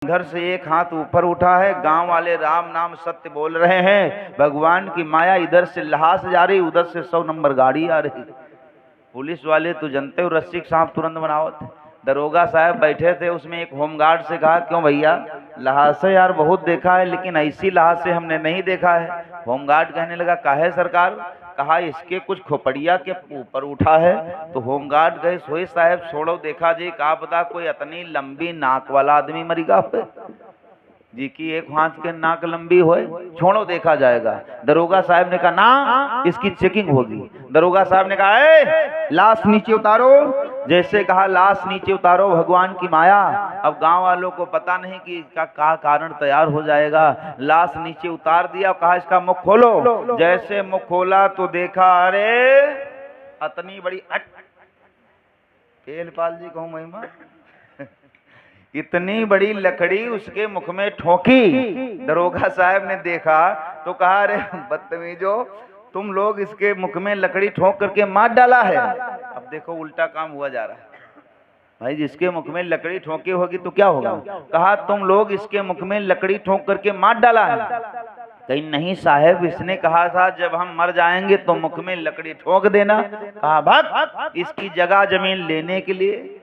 इधर से एक हाथ ऊपर उठा है, गांव वाले राम नाम सत्य बोल रहे हैं, भगवान की माया इधर से लहास जा रही, उधर से 100 नंबर गाड़ी आ रही। पुलिस वाले तो जनते हो रस्सी सांप तुरंत बनावत। दरोगा साहब बैठे थे, उसमें एक होमगार्ड से कहा, क्यों भैया लहास यार बहुत देखा है लेकिन ऐसी लहास से हमने नहीं देखा है। होमगार्ड कहने लगा, काहे सरकार? कहा इसके कुछ खोपड़िया के ऊपर उठा है। तो होमगार्ड गए, सोई साहब छोड़ो देखा जी, कहा पता कोई इतनी लंबी नाक वाला आदमी मरीगा जी की एक हाथ के नाक लंबी होए, छोड़ो देखा जाएगा। दरोगा साहब ने कहा ना, इसकी चेकिंग होगी। दरोगा साहब ने कहा, ए लाश नीचे उतारो। जैसे कहा लाश नीचे उतारो, भगवान की माया। अब गांव वालों को पता नहीं कि इसका क्या कारण तैयार हो जाएगा। लाश नीचे उतार दिया, कहा इसका मुख खोलो। जैसे मुख खोला तो देखा, अरे इतनी बड़ी तेलपाल जी कहूँ महिमा, इतनी बड़ी लकड़ी उसके मुख में ठोकी। दरोगा साहब ने देखा तो कहा, अरे बदतमीजो, तुम लोग इसके मुख में लकड़ी ठोक करके मार डाला है। अब देखो उल्टा काम हुआ जा रहा है। भाई जिसके मुख में लकड़ी ठोकी होगी तो क्या होगा? कहा तुम लोग इसके मुख में लकड़ी ठोक करके मार डाला है। कहीं नहीं साहब, इसने कहा था जब हम मर जाएंगे तो मुख में लकड़ी ठोक देना। कहा भाग, इसकी जगह जमीन लेने के लिए,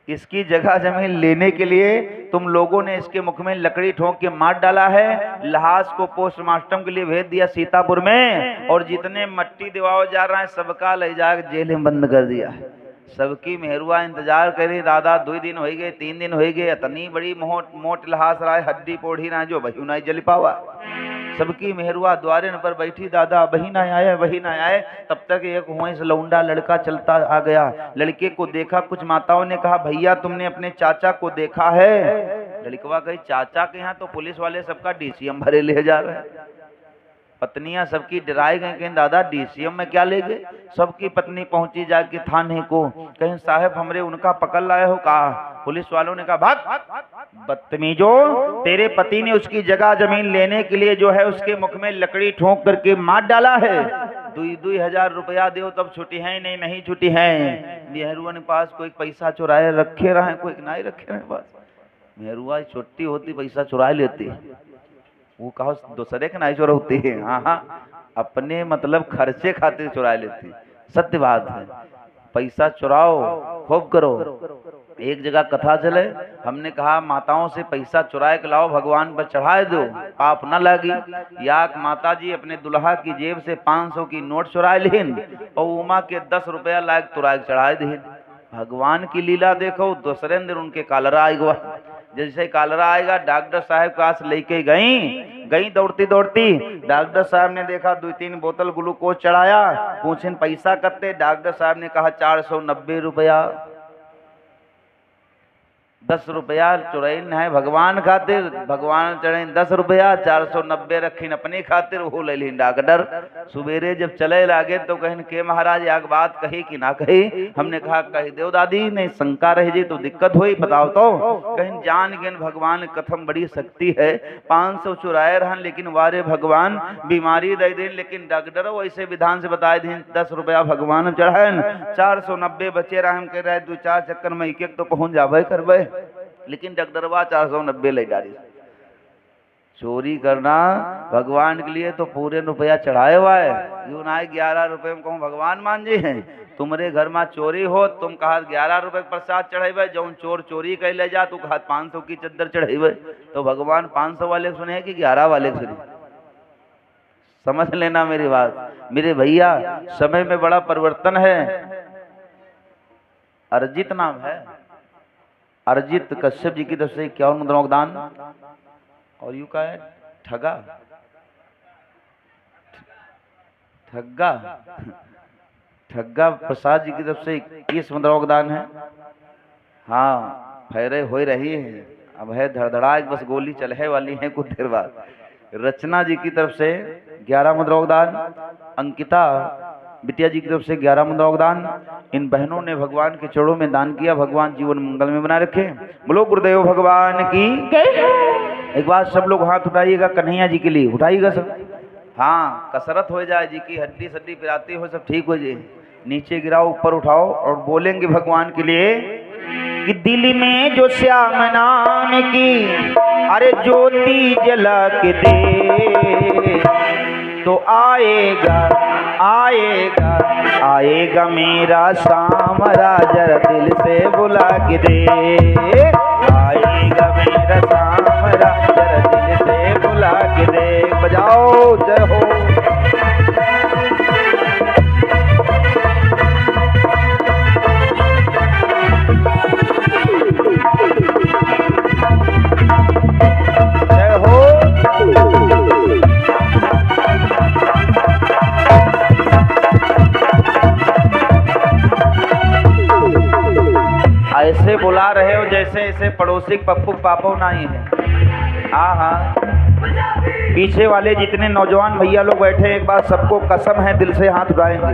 इसकी जगह जमीन लेने के लिए तुम लोगों ने इसके मुख में लकड़ी ठोक के मार डाला है। लाश को पोस्टमार्टम के लिए भेज दिया सीतापुर में, और जितने मट्टी दिवाओ जा रहा है सबका ले जाकर जेल में बंद कर दिया। सबकी मेहरुआ इंतजार करी, दादा 2 दिन हो गए, 3 दिन हो गए, इतनी बड़ी मोट लहास रहा है, हड्डी पोढ़ी ना जो बही ना जल पावा। सबकी मेहरुआ द्वारे पर बैठी, दादा वही ना आए वही ना आए। तब तक एक हुआ से लौंडा लड़का चलता आ गया। लड़के को देखा, कुछ माताओं ने कहा, भैया तुमने अपने चाचा को देखा है? लड़कवा गई, चाचा के यहाँ तो पुलिस वाले सबका डीसीएम भरे ले जा रहे हैं। पत्नियां सबकी डराई गई, कहीं दादा डीसीएम में क्या ले गए? सबकी पत्नी पहुंची जाके थाने को, कहीं साहब हमरे उनका पकड़ लाए हो। कहा पुलिस वालों ने कहा, भाग बदतमीजो, तेरे पति ने उसकी जगह जमीन लेने के लिए जो है उसके मुख में लकड़ी ठोक करके मार डाला है। 2,000 रुपया दो तब छुट्टी है नहीं, नहीं छुट्टी है। मेहरुआ ने पास कोई पैसा चुराए रखे रहे, कोई नहीं रखे रहे पास। मेहरुआ छुट्टी होती पैसा चुरा लेती, वो कहो दूसरे के नहीं चोर होती है। हाँ, अपने मतलब खर्चे खातिर चुरा लेती। सत्य बात है, पैसा चुराओ खूब करो। एक जगह कथा चले, हमने कहा माताओं से पैसा चुराए के लाओ, भगवान पर चढ़ाए दो, पाप न लगी। या माता जी अपने दुल्हा की जेब से 500 की नोट चुराए लीन, और उमा के 10 रुपया लायक तुराए चढ़ाए दीन। भगवान की लीला देखो, दूसरे दिन उनके कालरा आएगा। जैसे कालरा आएगा, डॉक्टर साहब के पास लेके गई दौड़ती दौड़ती। डॉक्टर साहब ने देखा 2-3 बोतल ग्लूकोज चढ़ाया, पूछें पैसा कत्ते? डॉक्टर साहब ने कहा 490 रुपया। 10 रुपया चुराइन है भगवान खातिर, भगवान चढ़े 10 रुपया, 490 रखीन अपनी खातिर, वो ले लीन डॉक्टर। सुबेरे जब चले लागे तो कहीं के महाराज आग बात कही कि ना कही? हमने कहा कही देव दादी, नहीं शंका रह जी तो दिक्कत हुई, बताओ तो। कहीं जान गेन भगवान कथम बड़ी शक्ति है। 500 चुराए रहन लेकिन वारे भगवान बीमारी दे दिन, लेकिन डॉक्टर वैसे विधान से बताए दिन 10 रुपया भगवान चढ़ाए, 490 बचे रहे। हम कह रहे 2-4 चक्कर में एक तो पहुंच जावे करवे, लेकिन डॉक्टरवा 490 ले डाली। चोरी करना भगवान के लिए तो पूरे रुपया चढ़ाए हुआ है। यूं ना 11 रुपए में कहूँ भगवान मान जी हैं, तुम्हारे घर में चोरी हो, तुम कहा 11 रुपए प्रसाद चढ़ेबे, जो चोर चोरी कर ले जा तू कहा 500 की चद्दर चढ़ेबे, तो भगवान 500 वाले सुने कि 11 वाले सुने? समझ लेना मेरी बात मेरे भैया, समय में बड़ा परिवर्तन है। अर्जित नाम है, अर्जित कश्यप जी की तरफ से 51 मुद्राओं का दान। और यू का है ठगा, ठग्गा ठग्गा प्रसाद जी की तरफ से 21 मुद्राओं का दान है। हाँ, फैरे हो रही है, अब है धड़धड़ा, बस गोली चलने वाली है कुछ देर बाद। रचना जी की तरफ से 11 मुद्राओं का दान, अंकिता बिटिया जी की तरफ से 11 मुद्राओं का दान। इन बहनों ने भगवान के चरणों में दान किया, भगवान जीवन मंगल में बना रखे। बोलो गुरुदेव भगवान की। एक बार सब लोग हाथ उठाइएगा कन्हैया जी के लिए, उठाइएगा सब। हाँ, कसरत हो जाए जी की, हड्डी सड्डी पिराती हो सब ठीक हो जाए। नीचे गिराओ ऊपर उठाओ और बोलेंगे भगवान के लिए कि दिल में जो श्याम नाम की अरे ज्योति जला के दे, तो आएगा आएगा आएगा मेरा शाम राजर दिल से बुला के दे, आएगा मेरा शाम राजर दिल से बुला के दे। बजाओ जय हो। ऐसे बुला रहे हो जैसे ऐसे पड़ोसी पप्पू पापो नहीं है। हाँ हाँ, पीछे वाले जितने नौजवान भैया लोग बैठे, एक बार सबको कसम है दिल से हाथ उठाएंगे।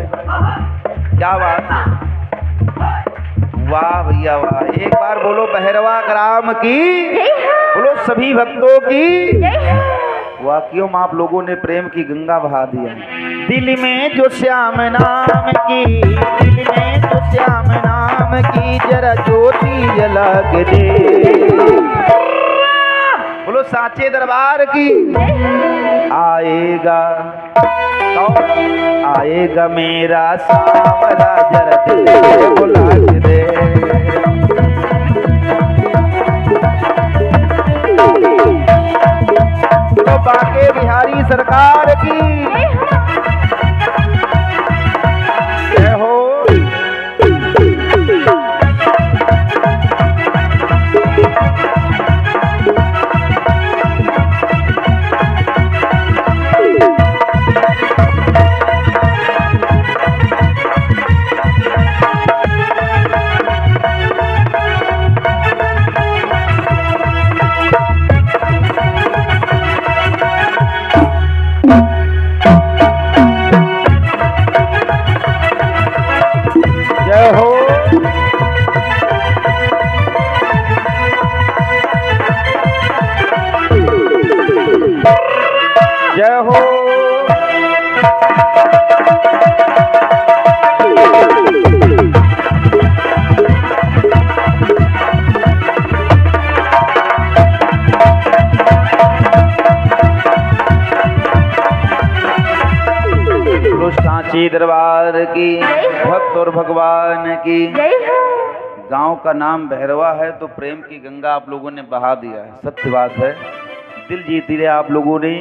क्या बात, वाह भैया वाह। एक बार बोलो भैरवा ग्राम की, बोलो सभी भक्तों की। वाकई में आप लोगों ने प्रेम की गंगा बहा दिया। दिल में जो श्याम नाम की, दिल में जो श्याम नाम की जरा ज्योति जला के दे, बोलो साचे दरबार की। आएगा आएगा मेरा सावरा जरा दिल से बुला के दे। तो बाके बिहारी सरकार की जय हो। जय हो। जय हो। सांची दरबार की, भक्त और भगवान की। गांव का नाम भैरवा है तो प्रेम की गंगा आप लोगों ने बहा दिया है, सत्य बात है। दिल जीत लिया आप लोगों ने।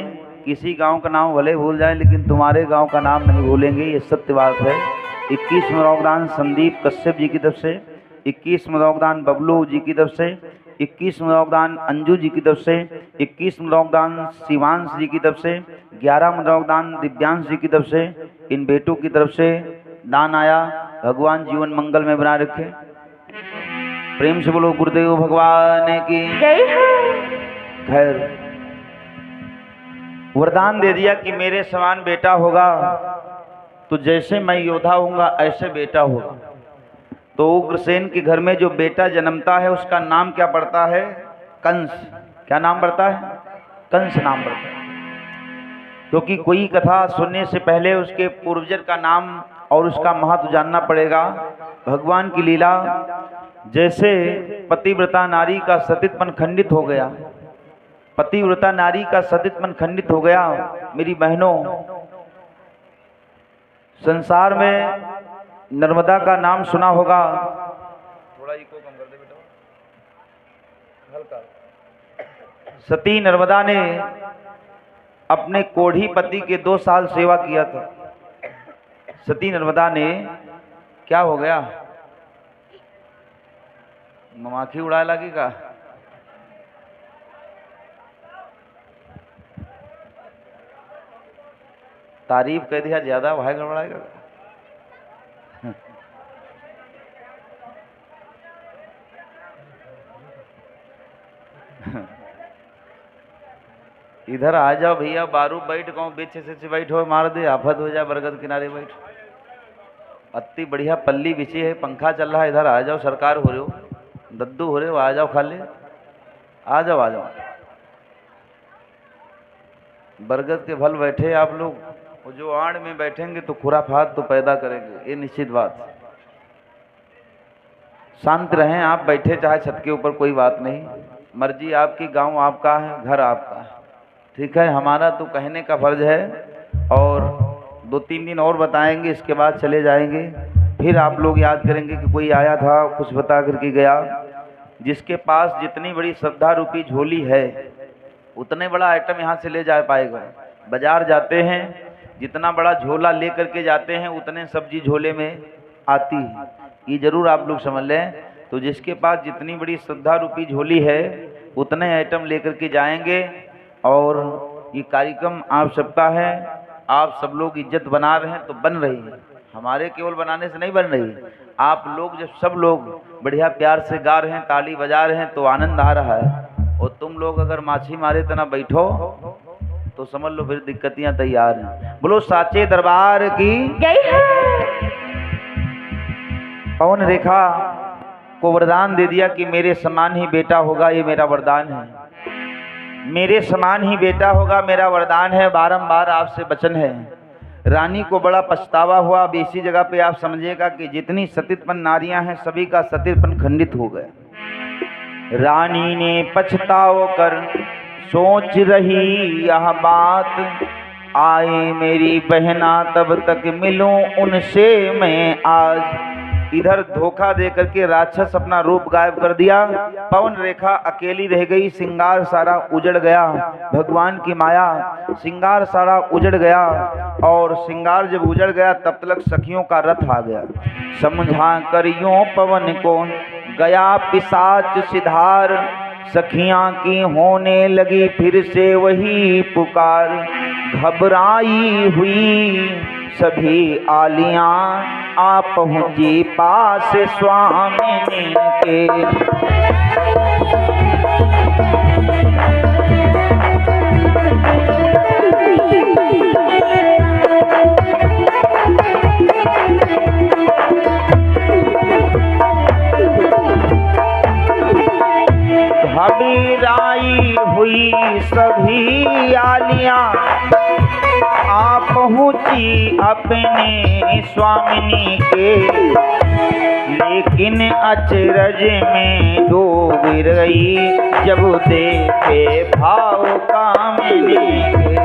किसी गांव का नाम भले भूल जाएं लेकिन तुम्हारे गांव का नाम नहीं भूलेंगे, ये सत्य बात है। 21वां योगदान संदीप कश्यप जी की तरफ से, 21वां योगदान बबलू जी की तरफ से, 21वां योगदान अंजू जी की तरफ से, 21वां योगदान शिवांश जी की तरफ से, 11वां योगदान दिव्यांश जी की तरफ से। इन बेटों की तरफ से दान आया। भगवान जीवन मंगल में बना रखे। प्रेम से बोलो गुरुदेव भगवान की जय हो। खैर वरदान दे दिया कि मेरे समान बेटा होगा तो जैसे मैं योद्धा होऊंगा ऐसे बेटा होगा। तो उग्रसेन के घर में जो बेटा जन्मता है उसका नाम क्या पड़ता है? कंस। क्या नाम पड़ता है? कंस नाम पड़ता है। क्योंकि कोई कथा सुनने से पहले उसके पूर्वज का नाम और उसका महत्व जानना पड़ेगा। भगवान की लीला, जैसे पतिव्रता नारी का सतीत्वपन खंडित हो गया, पतिव्रता नारी का सतीत्वपन खंडित हो गया। मेरी बहनों, संसार में नर्मदा का नाम सुना होगा। थोड़ा इको कम कर दे बेटा, हल्का। सती नर्मदा ने अपने कोढ़ी पति के 2 साल सेवा किया था। सती नर्मदा ने, क्या हो गया? ममाखी उड़ाए लगी का? तारीफ कर दिया ज्यादा भाई गड़बड़ाएगा। इधर आ जाओ भैया, बारू बैठ गाँव बीच से बैठ हो, मार दे आफत हो जाए, बरगद किनारे बैठ। अति बढ़िया पल्ली बिछी है, पंखा चल रहा है। इधर आ जाओ, सरकार हो रहे हो, दद्दू हो रहे हो, आ जाओ खा ले। आ जाओ आ जाओ। बरगद के फल बैठे आप लोग, वो जो आड़ में बैठेंगे तो खुराफात तो पैदा करेंगे, ये निश्चित बात। शांत रहें आप, बैठे चाहे छत के ऊपर, कोई बात नहीं। मर्जी आपकी, गांव आपका है, घर आपका है, ठीक है। हमारा तो कहने का फर्ज है, और 2-3 दिन और बताएंगे, इसके बाद चले जाएंगे। फिर आप लोग याद करेंगे कि कोई आया था कुछ बता करके गया। जिसके पास जितनी बड़ी श्रद्धा रूपी झोली है उतने बड़ा आइटम यहाँ से ले जा पाएगा। बाजार जाते हैं, जितना बड़ा झोला ले करके जाते हैं उतने सब्जी झोले में आती है, ये जरूर आप लोग समझ लें। तो जिसके पास जितनी बड़ी श्रद्धा रूपी झोली है उतने आइटम लेकर के जाएंगे। और ये कार्यक्रम आप सबका है, आप सब लोग इज्जत बना रहे हैं तो बन रही है, हमारे केवल बनाने से नहीं बन रही। आप लोग जब सब लोग बढ़िया प्यार से गा रहे हैं, ताली बजा रहे हैं तो आनंद आ रहा है। और तुम लोग अगर माछी मारे तना बैठो तो समझ लो फिर दिक्कतियां तैयार हैं। बोलो साचे दरबार की जय हो। पवन रेखा को वरदान दे दिया कि मेरे समान ही बेटा होगा, ये मेरा वरदान है। मेरे समान ही बेटा होगा, मेरा वरदान है। बारंबार आपसे वचन है। रानी को बड़ा पछतावा हुआ। अब इसी जगह पे आप समझिएगा कि जितनी सतीत्पन नारियां हैं सभी का सतीत्पन खंडित हो गया। रानी ने पछताव कर सोच रही यह बात, आए मेरी बहना तब तक मिलूं उनसे मैं आज। इधर धोखा दे करके राक्षस अपना रूप गायब कर दिया। पवन रेखा अकेली रह गई, श्रृंगार सारा उजड़ गया। भगवान की माया, श्रृंगार सारा उजड़ गया। और श्रृंगार जब उजड़ गया तब तक सखियों का रथ आ गया। समझा कर यूं पवन को गया पिशाच सिधार, सखियां की होने लगी फिर से वही पुकार। घबराई हुई सभी आलियां आ पहुंची पास स्वामिनी के। घबराई हुई सभी आलियां आ पहुंची अपने स्वामिनी के, लेकिन अचरज में डूब रही जब देखे भाव कामिनी के।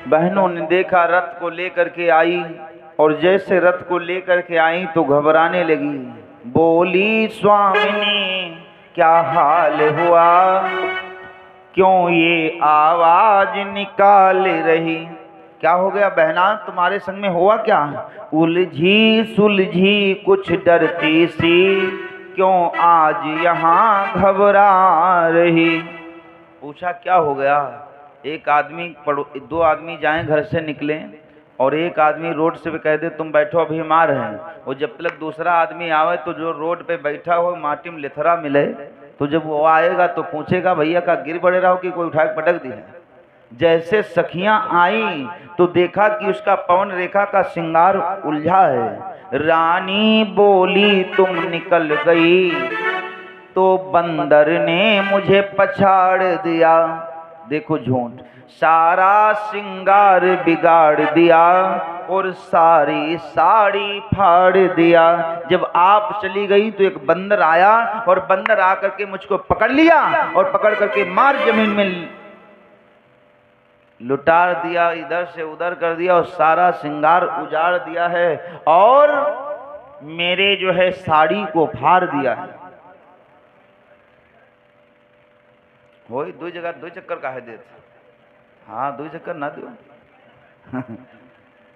बहनों ने देखा रथ को लेकर के आई, और जैसे रथ को लेकर के आई तो घबराने लगी। बोली स्वामिनी क्या हाल हुआ, क्यों ये आवाज निकाल रही। क्या हो गया बहना, तुम्हारे संग में हुआ क्या। उलझी सुलझी कुछ डरती सी, क्यों आज यहाँ घबरा रही। पूछा क्या हो गया। एक आदमी 2 आदमी जाएं, घर से निकलें, और एक आदमी रोड से भी कह दे तुम बैठो अभी मार हैं। और जब तक दूसरा आदमी आवे तो जो रोड पे बैठा हो माटी में लेथरा मिले, तो जब वो आएगा तो पूछेगा भैया का गिर पड़े रहा हो कि कोई उठा के पटक दिया। जैसे सखियां आई तो देखा कि उसका पवन रेखा का श्रृंगार उलझा है। रानी बोली तुम निकल गई तो बंदर ने मुझे पछाड़ दिया। देखो झूठ, सारा श्रृंगार बिगाड़ दिया और सारी साड़ी फाड़ दिया। जब आप चली गई तो एक बंदर आया, और बंदर आकर के मुझको पकड़ लिया और पकड़ करके मार जमीन में लुटार दिया, इधर से उधर कर दिया और सारा श्रृंगार उजाड़ दिया है, और मेरे जो है साड़ी को फाड़ दिया है। हो 2 जगह 2 चक्कर काहे देते। हाँ 2 चक्कर ना दो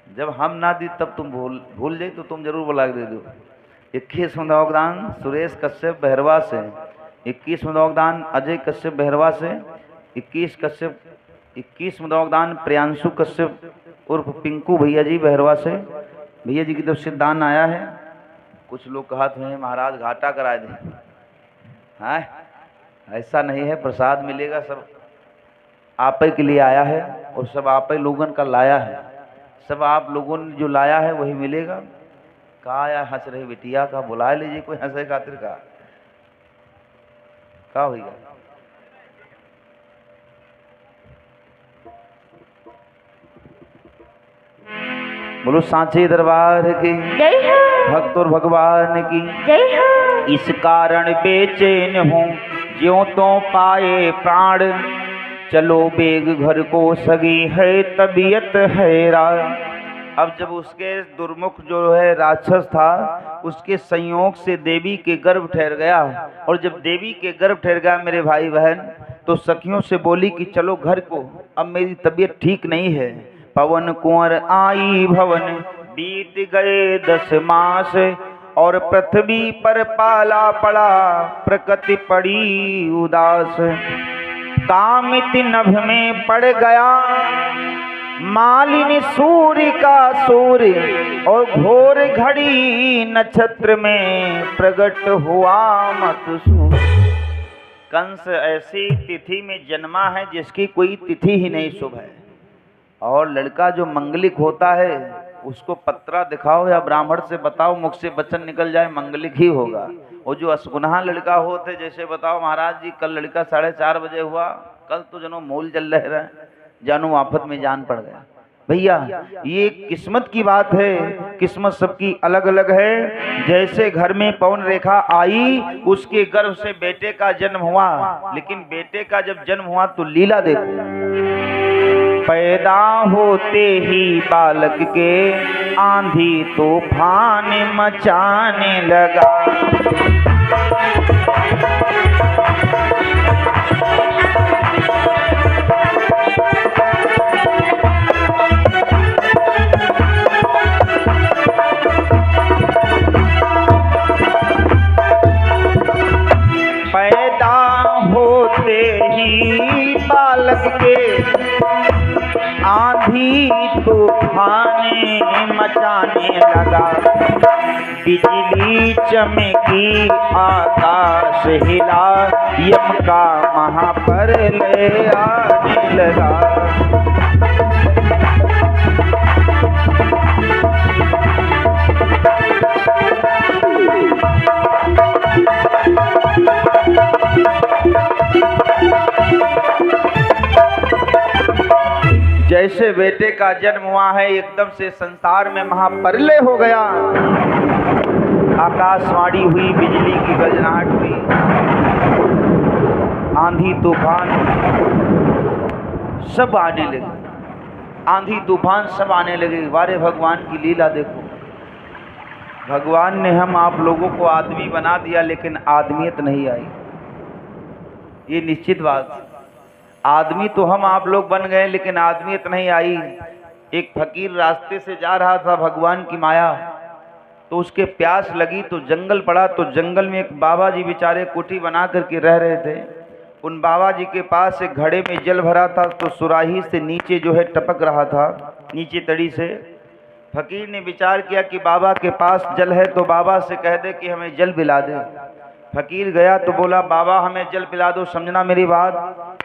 जब हम ना दी तब तुम भूल जाए तो तुम जरूर बुला के दे दो। 21वां योगदान सुरेश कश्यप बहरवा से, 21वां योगदान अजय कश्यप बहरवा से, 21वां योगदान प्रियांशु कश्यप उर्फ पिंकू भैया जी बहरवा से। भैया जी की तरफ से दान आया है। कुछ लोग कहते हैं महाराज घाटा करा दें। हाँ ऐसा नहीं है, प्रसाद मिलेगा, सब आप ही के लिए आया है और सब आप ही लोगन का लाया है। सब आप लोगों ने जो लाया है वही मिलेगा। कहा या हंस रही बिटिया का, बुला लीजिए कोई हंसे खातिर का होगा। बोलो सांचे दरबार की जय हो, भक्त और भगवान की जय हो। इस कारण बेचैन हूँ ज्यों तो पाए प्राण, चलो बेग घर को सगी है तबीयत हैरान। अब जब उसके दुर्मुख जो है राक्षस था, उसके संयोग से देवी के गर्भ ठहर गया, और जब देवी के गर्भ ठहर गया मेरे भाई बहन, तो सखियों से बोली कि चलो घर को, अब मेरी तबीयत ठीक नहीं है। पवन कुंवर आई भवन, बीत गए 10 मास, और पृथ्वी पर पाला पड़ा, प्रकृति पड़ी उदास। कामित नभ में पड़ गया मालिनी सूर्य का सूर्य, और घोर घड़ी नक्षत्र में प्रकट हुआ मतसूर। कंस ऐसी तिथि में जन्मा है जिसकी कोई तिथि ही नहीं शुभ है, और लड़का जो मंगलिक होता है उसको पत्रा दिखाओ या ब्राह्मण से बताओ, मुख से वचन निकल जाए मंगलिक ही होगा। वो जो असगुनहा लड़का होते, जैसे बताओ महाराज जी कल लड़का 4:30 बजे हुआ, कल तो जनो मूल जल रहे रहे, जानो आफत में जान पड़ गया। भैया ये किस्मत की बात है, किस्मत सबकी अलग अलग है। जैसे घर में पवन रेखा आई, उसके गर्भ से बेटे का जन्म हुआ, लेकिन बेटे का जब जन्म हुआ तो लीला देखो। पैदा होते ही बालक के आंधी तूफान मचाने लगा। पैदा होते ही बालक के आंधी तूफान मचाने लगा। बिजली चमकी आकाश हिला, यम का महाप्रलय आने लगा। जैसे बेटे का जन्म हुआ है, एकदम से संसार में महाप्रलय हो गया। आकाशवाणी हुई, बिजली की गरजनाहट हुई, आंधी तूफान सब आने लगे। आंधी तूफान सब आने लगे। वारे भगवान की लीला देखो। भगवान ने हम आप लोगों को आदमी बना दिया, लेकिन आदमियत नहीं आई। ये निश्चित बात। आदमी तो हम आप लोग बन गए, लेकिन आदमियत नहीं आई। एक फकीर रास्ते से जा रहा था, भगवान की माया, तो उसके प्यास लगी तो जंगल पड़ा। तो जंगल में एक बाबा जी बेचारे कोठी बना करके रह रहे थे। उन बाबा जी के पास एक घड़े में जल भरा था, तो सुराही से नीचे जो है टपक रहा था, नीचे तड़ी से। फकीर ने विचार किया कि बाबा के पास जल है, तो बाबा से कह दे कि हमें जल पिला दे। फकीर गया तो बोला, बाबा हमें जल पिला दो, समझना मेरी बात।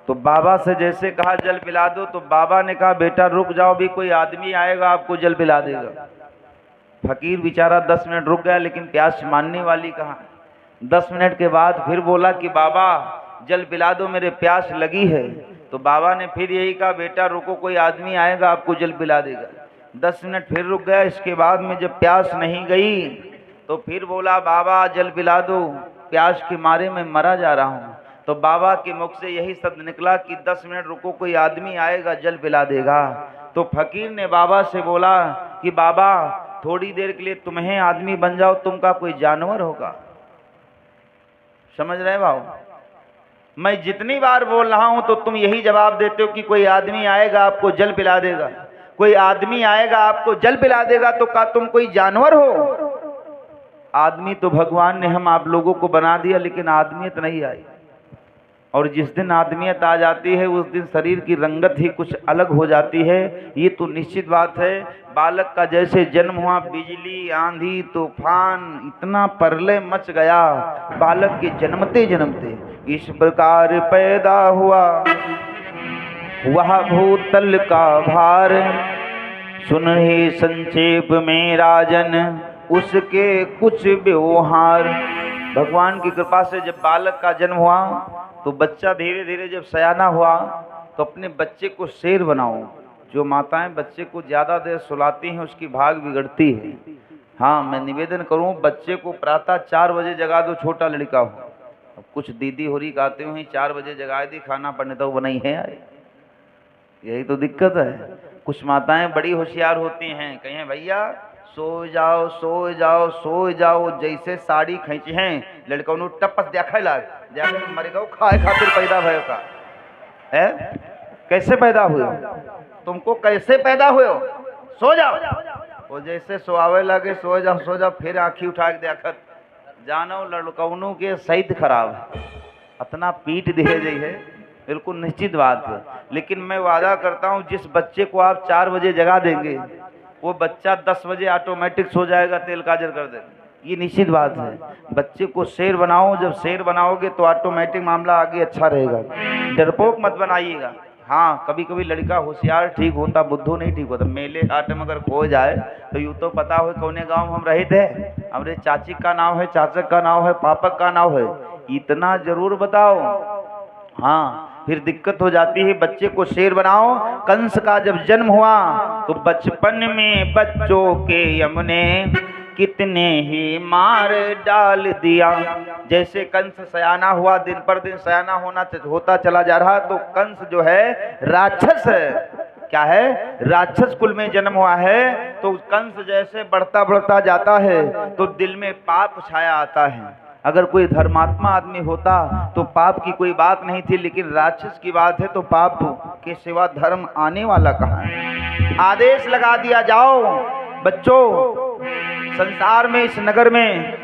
तो बाबा से जैसे कहा जल पिला दो, तो बाबा ने कहा बेटा रुक जाओ, भी कोई आदमी आएगा आपको जल पिला देगा। फकीर बेचारा 10 मिनट रुक गया, लेकिन प्यास मानने वाली कहाँ। 10 मिनट के बाद फिर बोला कि बाबा जल पिला दो, मेरे प्यास लगी है। तो बाबा ने फिर यही कहा बेटा रुको, कोई आदमी आएगा आपको जल पिला देगा। 10 मिनट फिर रुक गया। इसके बाद में जब प्यास नहीं गई, तो फिर बोला बाबा जल पिला दो, प्यास के मारे मैं मरा जा रहा हूँ। तो बाबा के मुख से यही शब्द निकला कि 10 मिनट रुको, कोई आदमी आएगा जल पिला देगा। तो फकीर ने बाबा से बोला कि बाबा थोड़ी देर के लिए तुम्हें आदमी बन जाओ, तुम का कोई जानवर होगा। समझ रहे भाव? मैं जितनी बार बोल रहा हूं तो तुम यही जवाब देते हो कि कोई आदमी आएगा आपको जल पिला देगा, कोई आदमी आएगा आपको जल पिला देगा। तो का तुम कोई जानवर हो? आदमी तो भगवान ने हम आप लोगों को बना दिया, लेकिन आदमियत नहीं आई। और जिस दिन आदमियत आ जाती है, उस दिन शरीर की रंगत ही कुछ अलग हो जाती है। ये तो निश्चित बात है। बालक का जैसे जन्म हुआ, बिजली आंधी तूफान इतना प्रलय मच गया बालक के जन्मते जन्मते। इस प्रकार पैदा हुआ वह भूतल का भार, सुन ही संक्षेप में राजन उसके कुछ व्यवहार। भगवान की कृपा से जब बालक का जन्म हुआ, तो बच्चा धीरे धीरे जब सयाना हुआ तो अपने बच्चे को शेर बनाओ। जो माताएं बच्चे को ज़्यादा देर सुलाती हैं उसकी भाग बिगड़ती है। हाँ, मैं निवेदन करूं बच्चे को प्रातः 4 बजे जगा दो, छोटा लड़का हो। अब कुछ दीदी हो रही कहते हुए 4 बजे जगा दी, खाना पड़ने तो बनाई है यार, यही तो दिक्कत है। कुछ माताएं बड़ी होशियार होती हैं, कहें भैया सो जाओ सो जाओ सो जाओ, जैसे साड़ी खींची हैं लड़का टपस देखा लाग मरे गो खाए खातिर पैदा भयो का है। कैसे पैदा हुए हो, तुमको कैसे पैदा हुए हो, सो जाओ। वो जैसे सोआवे लगे सो जाओ, फिर आँखी उठा के देखत जानो लड़कौनों के सहित खराब, इतना पीट दिए जाइ है, बिल्कुल निश्चित बात है। लेकिन मैं वादा करता हूँ जिस बच्चे को आप 4 बजे जगा देंगे वो बच्चा 10 बजे ऑटोमेटिक सो जाएगा, तेल काजर कर देगा, ये निश्चित बात है। बच्चे को शेर बनाओ, जब शेर बनाओगे तो ऑटोमेटिक मामला आगे अच्छा रहेगा। डरपोक मत बनाइएगा। हाँ, कभी कभी लड़का होशियार ठीक होता, बुद्धू नहीं ठीक होता। मेले हाट में अगर खो जाए तो यूँ तो पता हो कौने गांव हम रहे थे, हमारे चाची का नाम है, चाचक का नाम है, पापक का नाम है, इतना जरूर बताओ। हाँ, फिर दिक्कत हो जाती है। बच्चे को शेर बनाओ। कंस का जब जन्म हुआ तो बचपन में बच्चों के यमुने कितने ही मार डाल दिया। जैसे कंस सयाना हुआ, दिन पर दिन सयाना होता चला जा रहा, तो कंस जो है राक्षस है, क्या है, राक्षस कुल में जन्म हुआ है। तो कंस जैसे बढ़ता बढ़ता जाता है तो दिल में पाप छाया आता है। अगर कोई धर्मात्मा आदमी होता तो पाप की कोई बात नहीं थी, लेकिन राक्षस की बात है तो पाप के सिवा धर्म आने वाला कहाँ है। आदेश लगा दिया, जाओ बच्चों संसार में, इस नगर में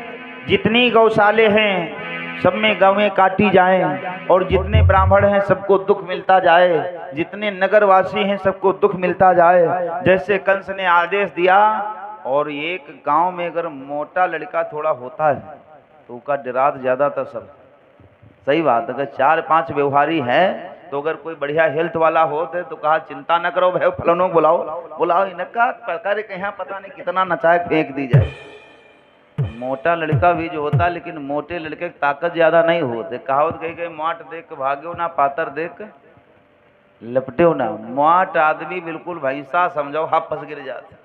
जितनी गौशाले हैं सब में गौएं काटी जाएं, और जितने ब्राह्मण हैं सबको दुख मिलता जाए, जितने नगरवासी हैं सबको दुख मिलता जाए। जैसे कंस ने आदेश दिया। और एक गांव में अगर मोटा लड़का थोड़ा होता है तो उसका डरात ज्यादा था सब, सही बात। अगर 4-5 व्यवहारी हैं तो अगर कोई बढ़िया हेल्थ वाला हो तो कहा चिंता न करो भाई, फलानों को बुलाओ इनका प्रकार कहीं पता नहीं कितना नचाए फेंक दी जाए। मोटा लड़का भी जो होता, लेकिन मोटे लड़के की ताकत ज्यादा नहीं होते। कहावत कही गई, माट देख भाग्यो ना पातर देख लपटे ना। माट आदमी बिल्कुल भैंसा समझो, हाथ फंस गिर जाते।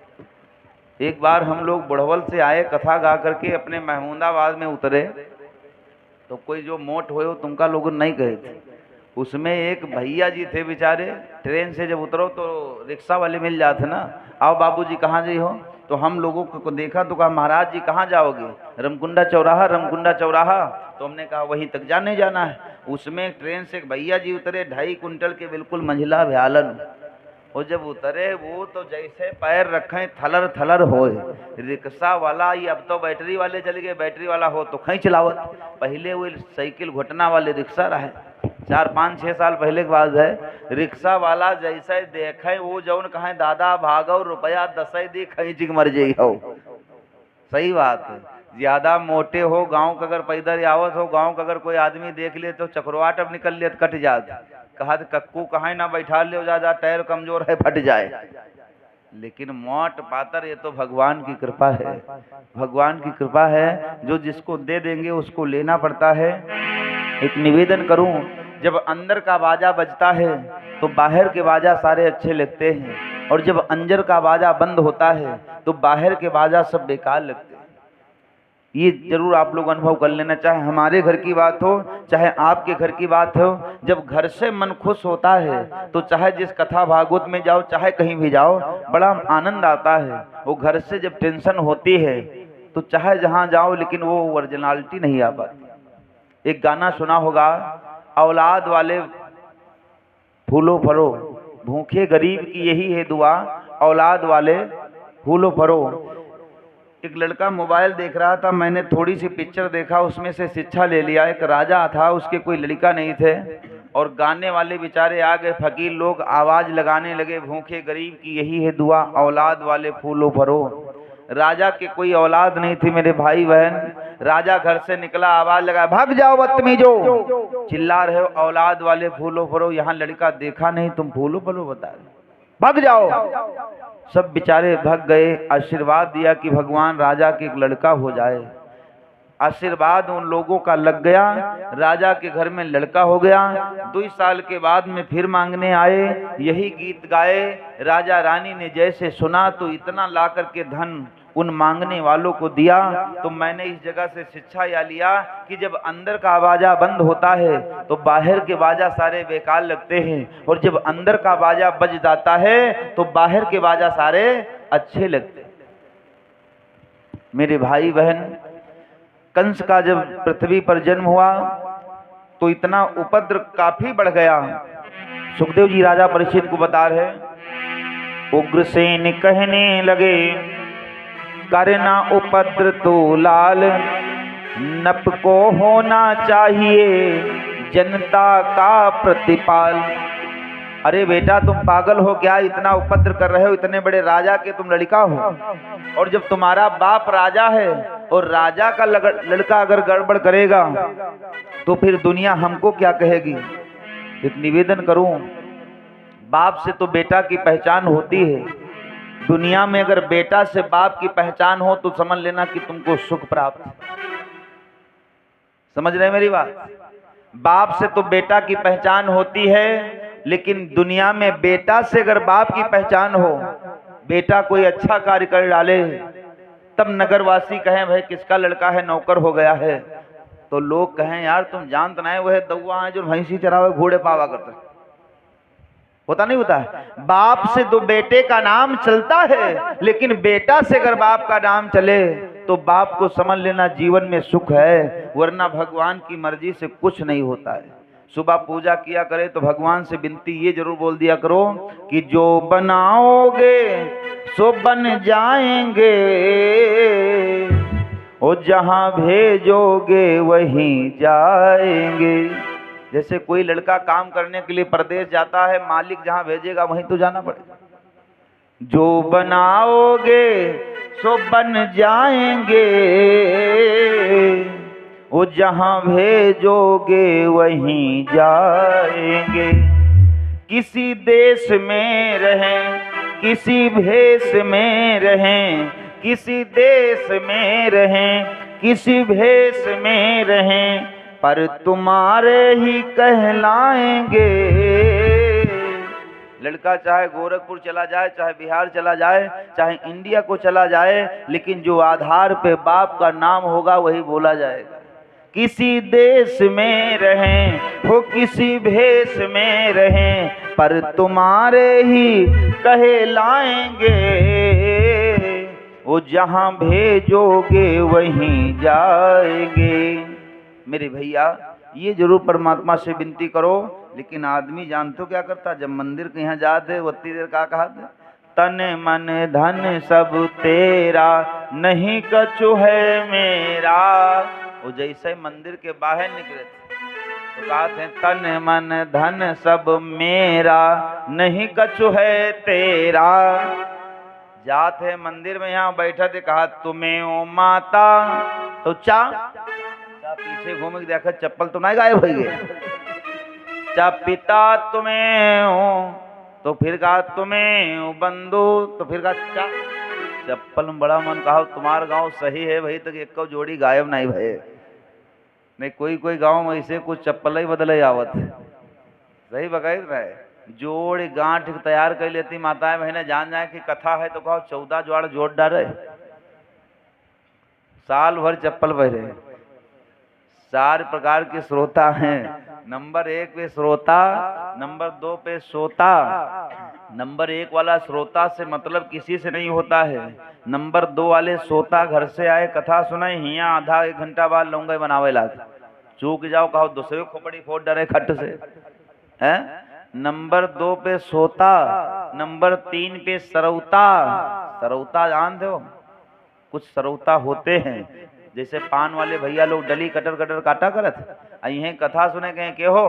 एक बार हम लोग बुढ़वल से आए, कथा गा करके अपने महमूदाबाद में उतरे तो कोई जो मोट हुए तुमका लोग नहीं कहे थे। उसमें एक भैया जी थे बेचारे, ट्रेन से जब उतरो तो रिक्शा वाले मिल जाते ना, आओ बाबूजी कहाँ जी हो। तो हम लोगों को देखा तो कहा महाराज जी कहाँ जाओगे, रमकुंडा चौराहा, रमकुंडा चौराहा। तो हमने कहा वहीं तक जाने जाना है। उसमें ट्रेन से एक भैया जी उतरे, 2.5 कुंटल के बिल्कुल मंझला भयालन। और जब उतरे वो तो जैसे पैर रखें थलर थलर होए। रिक्शा वाला, ये अब तो बैटरी वाले चले गए, बैटरी वाला हो तो खींच लावत। पहले वो साइकिल घुटना वाले रिक्शा रहे, 4-5-6 साल पहले की बात है। रिक्शा वाला जैसे देखे वो जौन कहे दादा भागो रुपया 10 दी खींच के मर जाइ हो। सही बात है। ज्यादा मोटे हो, गांव का अगर पैदल आवत हो, गांव का अगर कोई आदमी देख ले तो चक्रवाट अब निकल ले कट जात। कहा कक्कू कहाँ ना बैठा ले, ज्यादा टायर कमजोर है फट जाए। लेकिन मोट पातर ये तो भगवान की कृपा है, भगवान की कृपा है। जो जिसको दे देंगे उसको लेना पड़ता है। एक निवेदन करूं, जब अंदर का बाजा बजता है तो बाहर के बाजा सारे अच्छे लगते हैं, और जब अंदर का बाजा बंद होता है तो बाहर के बाजा सब बेकार लगते हैं। ये जरूर आप लोग अनुभव कर लेना, चाहे हमारे घर की बात हो चाहे आपके घर की बात हो। जब घर से मन खुश होता है तो चाहे जिस कथा भागवत में जाओ, चाहे कहीं भी जाओ, बड़ा आनंद आता है। वो घर से जब टेंशन होती है तो चाहे जहाँ जाओ लेकिन वो ओरिजिनलिटी नहीं आ पाती। एक गाना सुना होगा, औलाद वाले फूलो फरो, भूखे गरीब की यही है दुआ, औलाद वाले फूलो फरो। एक लड़का मोबाइल देख रहा था, मैंने थोड़ी सी पिक्चर देखा, उसमें से शिक्षा ले लिया। एक राजा था, उसके कोई लड़का नहीं थे, और गाने वाले बेचारे आ गए, फकीर लोग आवाज लगाने लगे, भूखे गरीब की यही है दुआ, औलाद वाले फूलो भरो। राजा के कोई औलाद नहीं थी मेरे भाई बहन। राजा घर से निकला, आवाज लगा, भाग जाओ बदतमीजो, चिल्ला रहे हो औलाद वाले फूलो भरो। यहाँ लड़का देखा नहीं, तुम फूलो भरो बता रहे, भाग जाओ। सब बेचारे भाग गए। आशीर्वाद दिया कि भगवान राजा के एक लड़का हो जाए। आशीर्वाद उन लोगों का लग गया, राजा के घर में लड़का हो गया। 2 साल के बाद में फिर मांगने आए, यही गीत गाए। राजा रानी ने जैसे सुना तो इतना ला करके धन उन मांगने वालों को दिया। तो मैंने इस जगह से शिक्षा यह लिया कि जब अंदर का बाजा बंद होता है तो बाहर के बाजा सारे बेकार लगते हैं, और जब अंदर का बाजा बज जाता है तो बाहर के बाजा सारे अच्छे लगते हैं। मेरे भाई बहन, कंस का जब पृथ्वी पर जन्म हुआ तो इतना उपद्र काफी बढ़ गया। सुखदेव जी राजा परीक्षित को बता रहे, उग्रसेन कहने लगे, करना उपद्र तो लाल, नप को होना चाहिए जनता का प्रतिपाल। अरे बेटा, तुम पागल हो क्या? इतना उपद्र कर रहे हो, इतने बड़े राजा के तुम लड़का हो, और जब तुम्हारा बाप राजा है और राजा का लड़का अगर गड़बड़ करेगा तो फिर दुनिया हमको क्या कहेगी? एक निवेदन करूं, बाप से तो बेटा की पहचान होती है। दुनिया में अगर बेटा से बाप की पहचान हो तो समझ लेना कि तुमको सुख प्राप्त है। समझ रहे मेरी बात? बाप से तो बेटा की पहचान होती है, लेकिन दुनिया में बेटा से अगर बाप की पहचान हो, बेटा कोई अच्छा कार्य कर डाले, तब नगरवासी कहें भाई किसका लड़का है नौकर हो गया है, तो लोग कहें यार तुम जानते नहीं वह दौआ है जो भैंसी चरावे घोड़े पावा करते। होता नहीं होता है? बाप से तो बेटे का नाम चलता है, लेकिन बेटा से अगर बाप का नाम चले तो बाप को समझ लेना जीवन में सुख है, वरना भगवान की मर्जी से कुछ नहीं होता है। सुबह पूजा किया करे तो भगवान से विनती ये जरूर बोल दिया करो कि जो बनाओगे सो बन जाएंगे, और जहां भेजोगे वहीं जाएंगे। जैसे कोई लड़का काम करने के लिए प्रदेश जाता है, मालिक जहां भेजेगा वहीं तो जाना पड़ेगा। जो बनाओगे सो बन जाएंगे, वो जहां भेजोगे वहीं जाएंगे। किसी देश में रहें, किसी भेष में रहें, किसी देश में रहें, किसी भेष में रहें, पर तुम्हारे ही कहलाएंगे। लड़का चाहे गोरखपुर चला जाए, चाहे बिहार चला जाए, चाहे इंडिया को चला जाए, लेकिन जो आधार पे बाप का नाम होगा वही बोला जाएगा। किसी देश में रहें हो, किसी भेष में रहें, पर तुम्हारे ही कहलाएंगे। वो जहां भेजोगे वहीं जाएंगे। मेरे भैया, ये जरूर परमात्मा से विनती करो। लेकिन आदमी जानते हो क्या करता? जब मंदिर के यहाँ जाते उतनी देर का कहा था, तन मन धन सब तेरा, नहीं कछु है मेरा। वो जैसे मंदिर के बाहर निकले तो कहा थे, तन मन धन सब मेरा, नहीं कछु है तेरा। जाते मंदिर में यहाँ बैठा थे, कहा तुम्हें ओ माता, तो चा पीछे घूम के देखा चप्पल तो नहीं गायब हो गए। चा पिता तुम्हें हो, तो फिर कहा तुम्हें हो बंधु, तो फिर कहा चा चप्पल में बड़ा मन। कहा तुम्हारा गांव सही है भाई, तक एक जोड़ी गायब नहीं भये। नहीं कोई गांव में ऐसे कुछ चप्पल ही बदले आवत सही बकायद रहे। जोड़ गांठ तैयार कर लेती माताएं बहने, जान जाए कि कथा है तो कहो 14 जोड़ जोड़ डाले, साल भर चप्पल पहरे। 4 प्रकार के श्रोता हैं। नंबर 1 पे श्रोता, नंबर 2 पे सोता। नंबर 1 वाला श्रोता से मतलब किसी से नहीं होता है। नंबर 2 वाले सोता, घर से आए कथा सुनाए, हिया आधा 1 घंटा बाद लौंगे बनावे लाग, चूक जाओ कहो दूसरे खोपड़ी फोड़ डरे खट से है। नंबर 2 पे सोता। नंबर 3 पे सरौता। सरौता जानते हो? कुछ सरौता होते हैं, जैसे पान वाले भैया लोग डली कटर कटर काटा करत, यही कथा सुने गए के हो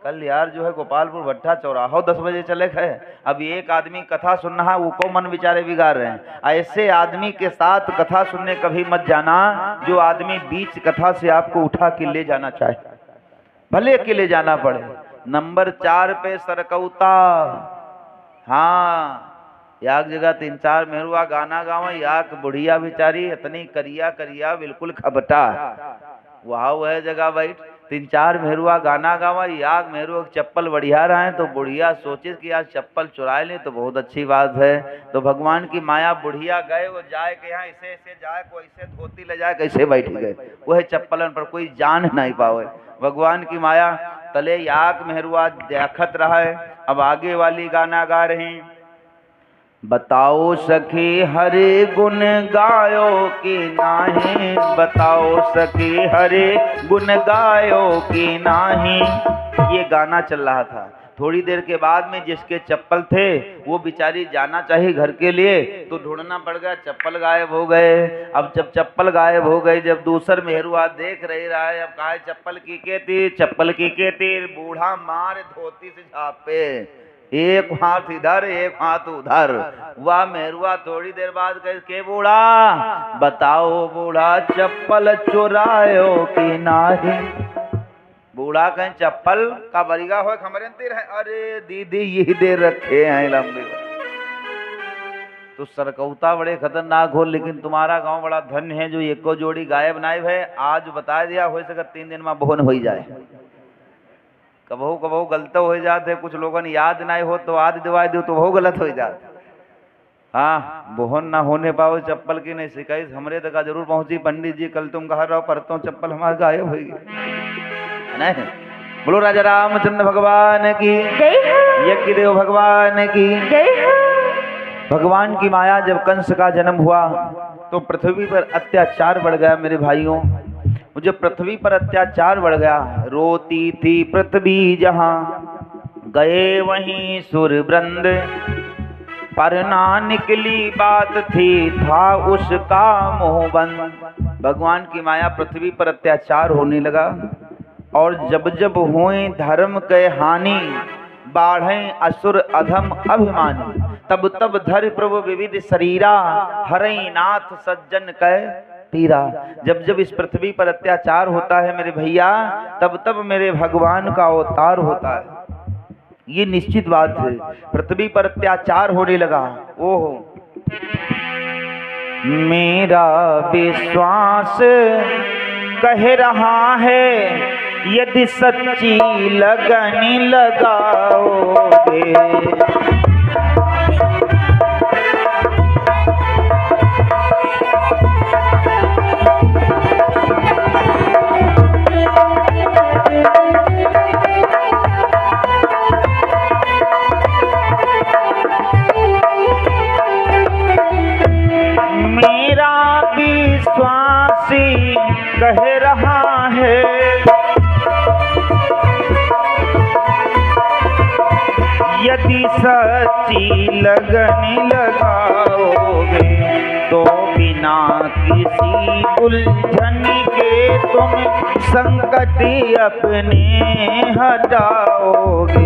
कल यार जो है गोपालपुर भट्टा चौराहा 10 बजे चले गए। अब एक आदमी कथा सुन रहा, वो को मन विचारे बिगाड़ रहे हैं। ऐसे आदमी के साथ कथा सुनने कभी मत जाना, जो आदमी बीच कथा से आपको उठा के ले जाना चाहे, भले अकेले जाना पड़े। नंबर 4 पे सरकौता। हाँ, याक जगह 3-4 मेहरुआ गाना गावा, याक बुढ़िया बिचारी इतनी करिया करिया बिल्कुल खबटा, वहाँ वह जगह बैठ 3-4 मेहरुआ गाना गावा, याक मेहरुआ चप्पल बढ़िया रहे तो बुढ़िया सोचे कि यार चप्पल चुरा ले तो बहुत अच्छी बात है। तो भगवान की माया बुढ़िया गए, वो जाए के यहाँ ऐसे ऐसे जाए, कोई ऐसे धोती ले जाए, कैसे बैठ गए वह चप्पलन पर, कोई जान नहीं पावे। भगवान की माया तले याक मेहरुआ देखत रहे। अब आगे वाली गाना गा रही, बताओ सखी हरे गुण गायो कि नाही, बताओ सखी हरे गुण गायो कि नाही, ये गाना चल रहा था। थोड़ी देर के बाद में जिसके चप्पल थे वो बेचारी जाना चाहिए घर के लिए, तो ढूंढना पड़ गया, चप्पल गायब हो गए। अब जब चप्पल गायब हो गई, जब दूसर मेहरुआ देख रहा है, अब कहा चप्पल की के तीर, चप्पल की के तीर, बूढ़ा मार धोती से झापे, एक हाथ इधर एक हाथ उधर। वह मेहरुआ थोड़ी देर बाद कहे, के बूढ़ा बताओ बूढ़ा चप्पल चुरायो कि नाही। बूढ़ा कहें चप्पल का बरिगा हो हमारे तीर है, अरे दीदी यही दे रखे हैं लंबे। तो सरकौता बड़े खतरनाक हो, लेकिन तुम्हारा गांव बड़ा धन्य है जो एको जोड़ी गायब नायब है। आज बता दिया, हो सके 3 दिन में बोहन हो जाए। कबहू कबहू गलत हो जाते, कुछ लोगों ने याद नहीं हो तो आज दिवा दो तो वो गलत हो जाते। हाँ, बोहन ना होने पाओ चप्पल की नहीं शिकायत हमरे तक जरूर पहुंची, पंडित जी कल तुम कहा रहो परतों चप्पल हमारे गायब होगी नहीं। बोलो राजा रामचंद्र भगवान की जय यज्ञ देव भगवान की। जय। भगवान की माया जब कंस का जन्म हुआ तो पृथ्वी पर अत्याचार बढ़ गया मेरे भाइयों। मुझे पृथ्वी पर अत्याचार बढ़ गया, रोती थी पृथ्वी जहां, गए वहीं सुरवृंद, पर ना निकली बात थी था उसका मुंह बंद। भगवान की माया पृथ्वी पर अत्याचार होने लगा, और जब जब हुए धर्म के हानि, बाढ़े असुर अधम अभिमानी, तब तब धर प्रभु विविध शरीरा, हरई नाथ सज्जन कह पीरा। जब जब इस पृथ्वी पर अत्याचार होता है मेरे भैया, तब तब मेरे भगवान का अवतार होता है, ये निश्चित बात है। पृथ्वी पर अत्याचार होने लगा, ओहो मेरा विश्वास कह रहा है, यदि सच्ची लगन लगाओगे, मेरा विश्वासी कह रहा है, यदि सच्ची लगन लगाओगे, तो बिना किसी उलझन के तुम संकट अपने हटाओगे।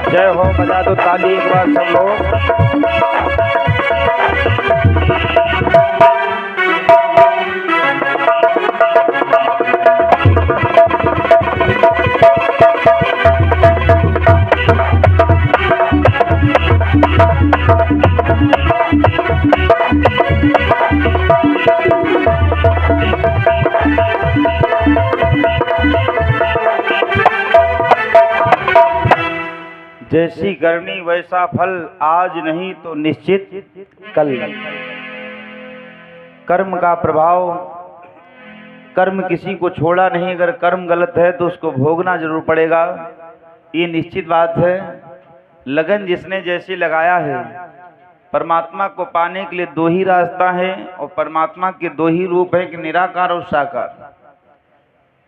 जय हो, बजा दो ताली एक बार सब लोग। जैसी करनी वैसा फल, आज नहीं तो निश्चित कल। कर्म का प्रभाव, कर्म किसी को छोड़ा नहीं, अगर कर्म गलत है तो उसको भोगना जरूर पड़ेगा, ये निश्चित बात है। लगन जिसने जैसे लगाया है, परमात्मा को पाने के लिए 2 ही रास्ता है, और परमात्मा के 2 ही रूप है कि निराकार और साकार।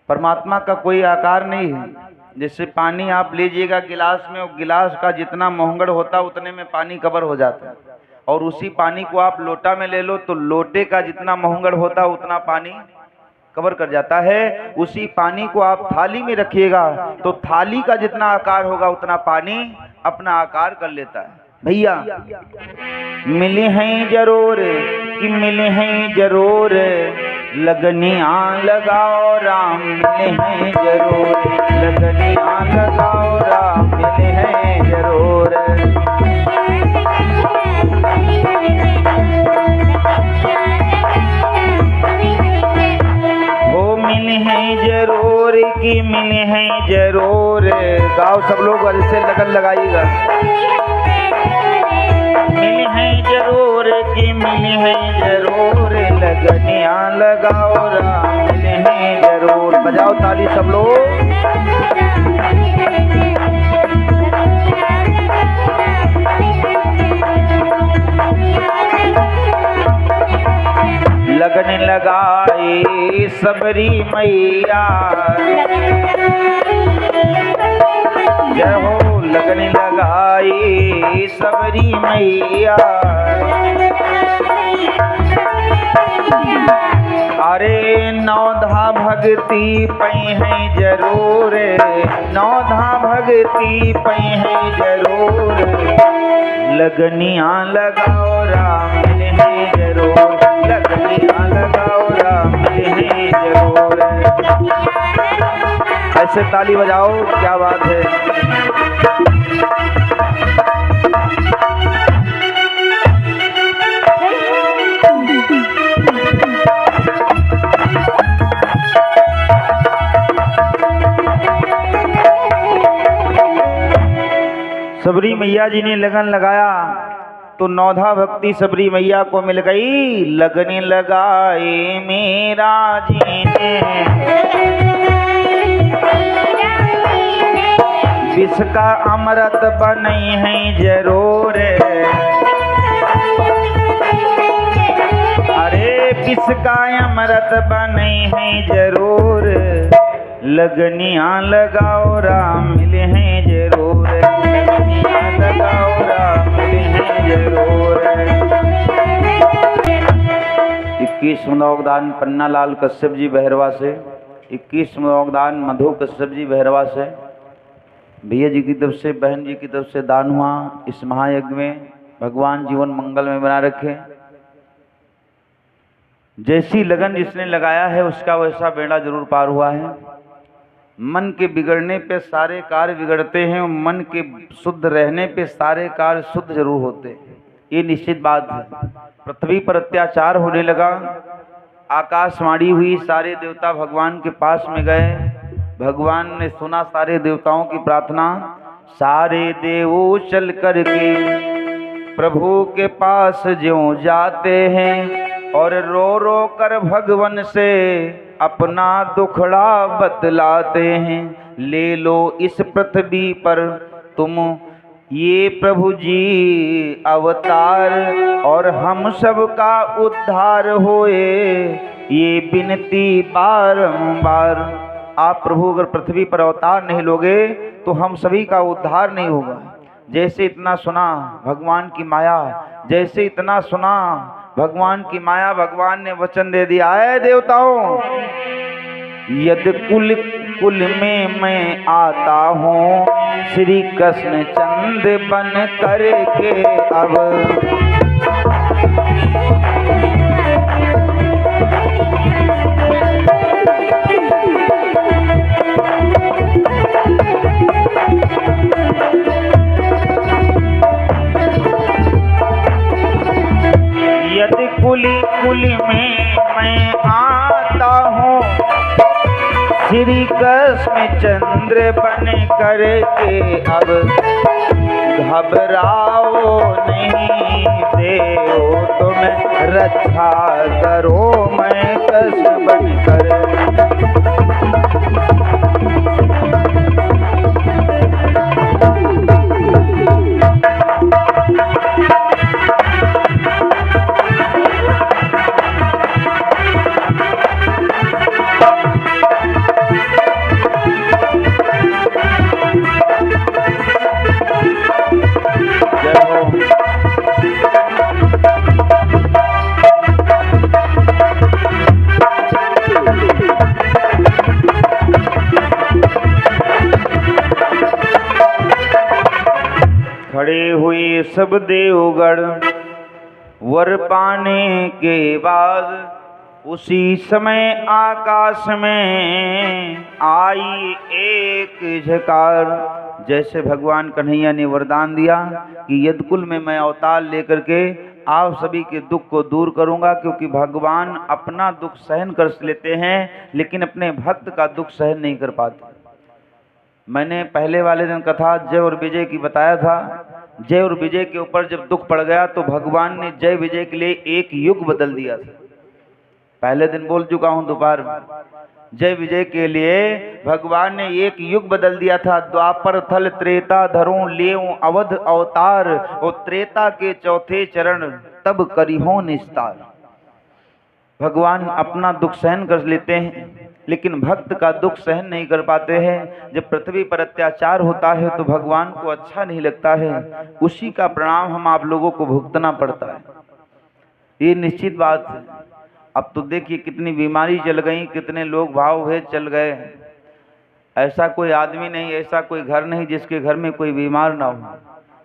परमात्मा का कोई आकार नहीं है। जैसे पानी आप लीजिएगा गिलास में, और गिलास का जितना मोहंगड़ होता है उतने में पानी कवर हो जाता है, और उसी पानी को आप लोटा में ले लो तो लोटे का जितना मोहंगड़ होता है उतना पानी कवर कर जाता है। उसी पानी को आप थाली में रखिएगा तो थाली का जितना आकार होगा उतना पानी अपना आकार कर लेता है। भैया मिले हैं जरूर कि मिले हैं जरूर, लगनियाँ लगाओ राम मिले हैं जरूर, लगनियाँ लगाओ राम मिले हैं जरूर। हो मिले हैं जरूर कि मिले हैं जरूर, गाओ सब लोग ऐसे लगन लगाइएगा। मिले हैं जरूर कि मिले हैं जरूर, लगनियाँ लगाओ राम मिले हैं जरूर। बजाओ ताली सब लोग। लगन लगाई सबरी मैया, जय हो लगन लगाई सबरी मैया। अरे नौधा भगती पई हैं जरूर, नौधा भगती पई हैं जरूर, लगनियाँ लगाओ राम मिले हैं जरूर, लगनियाँ लगाओ राम मिले हैं जरूर। ऐसे ताली बजाओ, क्या बात है। सबरी मैया जी ने लगन लगाया तो नौधा भक्ति सबरी मैया को मिल गई। लगन लगाए मेरा जी ने, विष का अमृत बने हैं जरूर, अरे विष का अमृत बने हैं जरूर, लगनियाँ लगाओ राम मिले हैं जरूर, लगनियाँ लगाओ राम मिले हैं जरूर। 21 योगदान पन्ना लाल कश्यप जी बहरवा से, 21 योगदान मधु कश्यप जी बहरवा से। भैया जी की तरफ से, बहन जी की तरफ से दान हुआ। इस महायज्ञ में भगवान जीवन मंगल में बना रखे। जैसी लगन जिसने लगाया है उसका वैसा बेड़ा जरूर पार हुआ है। मन के बिगड़ने पे सारे कार्य बिगड़ते हैं और मन के शुद्ध रहने पे सारे कार्य शुद्ध जरूर होते हैं, ये निश्चित बात है। पृथ्वी पर अत्याचार होने लगा, आकाशवाणी हुई, सारे देवता भगवान के पास में गए। भगवान ने सुना सारे देवताओं की प्रार्थना, सारे देव चल कर के प्रभु के पास ज्यों जाते हैं और रो रो कर भगवान से अपना दुखड़ा बतलाते हैं। ले लो इस पृथ्वी पर तुम ये प्रभु जी अवतार और हम सब का उद्धार होए, ये विनती बारंबार। आप प्रभु अगर पृथ्वी पर अवतार नहीं लोगे तो हम सभी का उद्धार नहीं होगा। जैसे इतना सुना भगवान की माया, जैसे इतना सुना भगवान की माया, भगवान ने वचन दे दिया है देवताओं, यदि कुल कुल में मैं आता हूँ श्री कृष्ण चंद्र बन करके अब। यदि कुली कुली में मैं आता हूँ श्री कृष्ण चंद्र बन करके अब। घबराओ नहीं देव तुम रक्षा करो मैं कृष्ण बन कर। खड़े हुए सब देवगण। वर पाने के बाद उसी समय आकाश में आई एक झकार। जैसे भगवान कन्हैया ने वरदान दिया कि यदकुल में मैं अवतार लेकर के आप सभी के दुख को दूर करूंगा, क्योंकि भगवान अपना दुख सहन कर लेते हैं लेकिन अपने भक्त का दुख सहन नहीं कर पाते। मैंने पहले वाले दिन कथा जय और विजय की बताया था। जय और विजय के ऊपर जब दुख पड़ गया तो भगवान ने जय विजय के लिए एक युग बदल दिया था। पहले दिन बोल चुका हूं दोपहर में, जय विजय के लिए भगवान ने एक युग बदल दिया था। द्वापर थल त्रेता धरूं लेऊं अवध अवतार, वो त्रेता के चौथे चरण तब करिहो निस्तार। भगवान अपना दुख सहन कर लेते हैं लेकिन भक्त का दुख सहन नहीं कर पाते हैं। जब पृथ्वी पर अत्याचार होता है तो भगवान को अच्छा नहीं लगता है, उसी का परिणाम हम आप लोगों को भुगतना पड़ता है, ये निश्चित बात है। अब तो देखिए कितनी बीमारी चल गई, कितने लोग भाव भेद चल गए। ऐसा कोई आदमी नहीं, ऐसा कोई घर नहीं जिसके घर में कोई बीमार ना हो।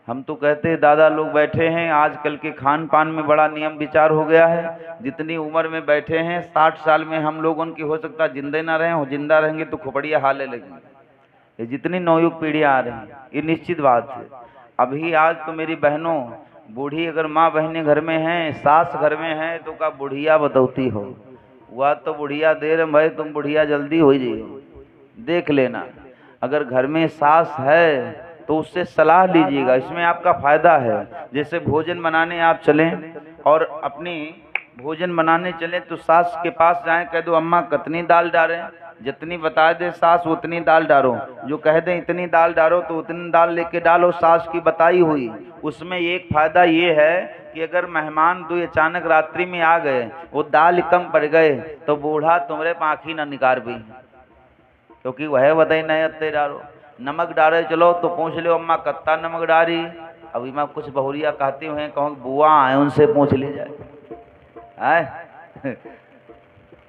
हम तो कहते हैं दादा लोग बैठे हैं, आजकल के खान पान में बड़ा नियम विचार हो गया है। जितनी उम्र में बैठे हैं 60 साल में हम लोगों की हो सकता है जिंदे ना रहें, जिंदा रहेंगे तो खोपड़िया हाले लगेंगे। ये जितनी नवयुग पीढ़ियाँ आ रही हैं ये निश्चित बात है। अभी आज तो मेरी बहनों बूढ़ी अगर माँ बहनें घर में हैं, सास घर में हैं तो का बुढ़िया बतौती हो, वह तो बुढ़िया देर भाई तुम बुढ़िया जल्दी हो जाइए। देख लेना अगर घर में सास है तो उससे सलाह लीजिएगा, इसमें आपका फायदा है। जैसे भोजन बनाने आप चलें और अपनी भोजन बनाने चलें तो सास के पास जाएं, कह दो अम्मा कितनी दाल डालें, जितनी बता दे सास उतनी दाल डालो, जो कह दे इतनी दाल डालो तो उतनी दाल लेके डालो, सास की बताई हुई। उसमें एक फायदा ये है कि अगर मेहमान दो अचानक रात्रि में आ गए, वो दाल कम पड़ गए तो बूढ़ा तुम्हारे पाखी ना निकाल भी, क्योंकि वह बताई नहीं अत्ते डालो। नमक डाले चलो तो पूछ लो अम्मा कत्ता नमक डाली। अभी मैं कुछ बहुरिया कहती हुए कहूँ बुआ आए उनसे पूछ ले जाए आए